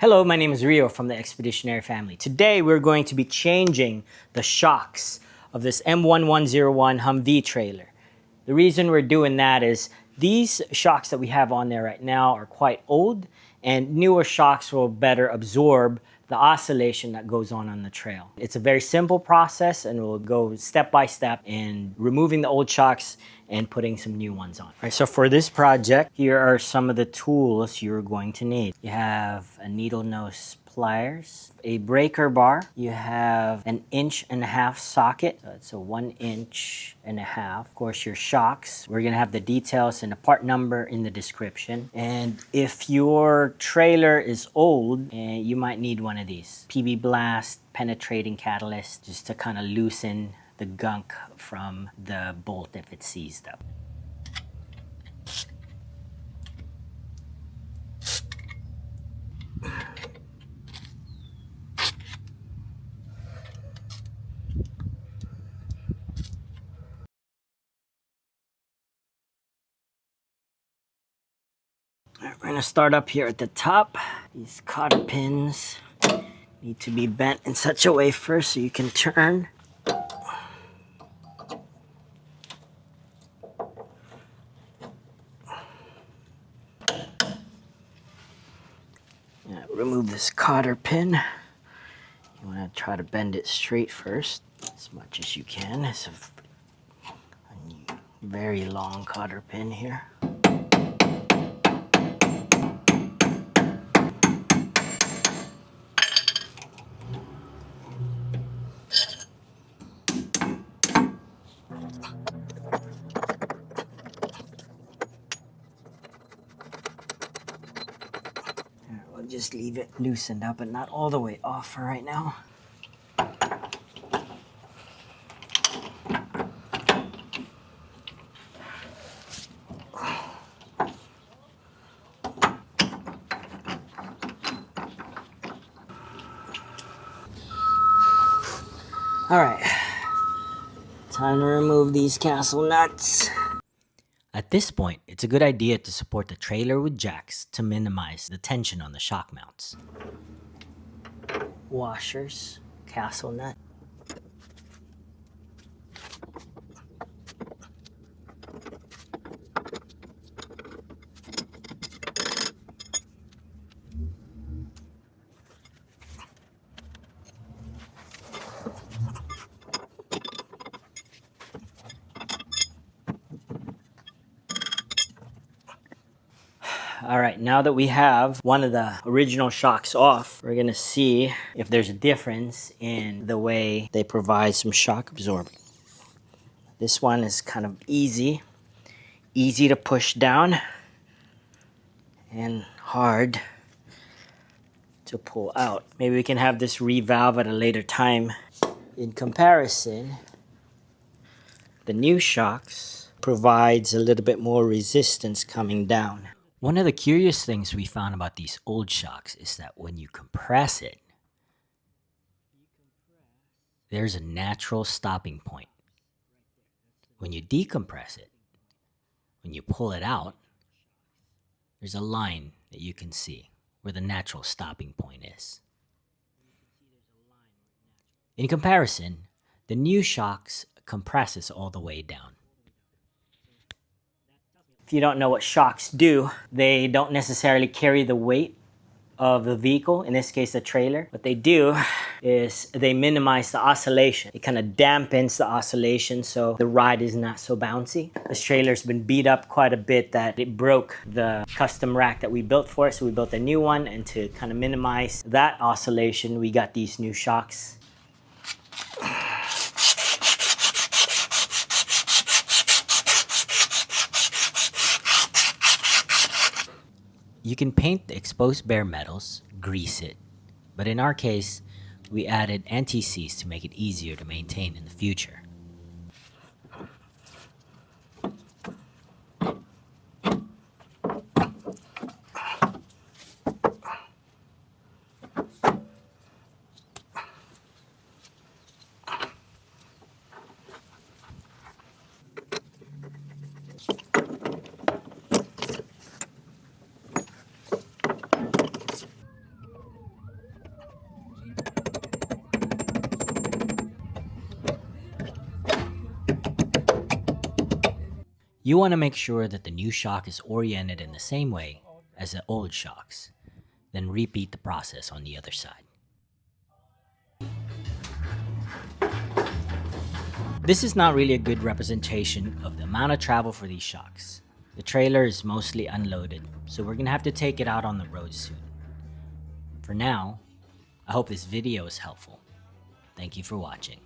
Hello, my name is Rio from the Expeditionary family. Today we're going to be changing the shocks of this M1101 Humvee trailer. The reason we're doing that is these shocks that we have on there right now are quite old, and newer shocks will better absorb the oscillation that goes on the trail. It's a very simple process, and we'll go step by step in removing the old shocks and putting some new ones on. All right, so for this project, here are some of the tools you're going to need. You have a needle nose pliers, a breaker bar, you have an 1.5 inch socket, so it's a 1.5 inch. Of course, your shocks. We're gonna have the details and the part number in the description. And if your trailer is old, you might need one of these. PB Blast penetrating catalyst, just to kind of loosen the gunk from the bolt if it's seized up. We're gonna start up here at the top. These cotter pins need to be bent in such a way first so you can turn. Remove this cotter pin. You want to try to bend it straight first, as much as you can. It's a very long cotter pin here. We'll just leave it loosened up and not all the way off for right now. All right, time to remove these castle nuts. At this point, it's a good idea to support the trailer with jacks to minimize the tension on the shock mounts. Washers, castle nut. All right, now that we have one of the original shocks off, we're gonna see if there's a difference in the way they provide some shock absorbing. This one is kind of easy to push down and hard to pull out. Maybe we can have this revalve at a later time. In comparison, the new shocks provides a little bit more resistance coming down. One of the curious things we found about these old shocks is that when you compress it, there's a natural stopping point. When you decompress it, when you pull it out, there's a line that you can see where the natural stopping point is. In comparison, the new shocks compresses all the way down. If you don't know what shocks do, they don't necessarily carry the weight of the vehicle, in this case the trailer. What they do is they minimize the oscillation. It kind of dampens the oscillation so the ride is not so bouncy. This trailer's been beat up quite a bit that it broke the custom rack that we built for it, so we built a new one, and to kind of minimize that oscillation, we got these new shocks. You can paint the exposed bare metals, grease it, but in our case, we added anti-seize to make it easier to maintain in the future. You want to make sure that the new shock is oriented in the same way as the old shocks. Then repeat the process on the other side. This is not really a good representation of the amount of travel for these shocks. The trailer is mostly unloaded, so we're gonna have to take it out on the road soon. For now, I hope this video is helpful. Thank you for watching.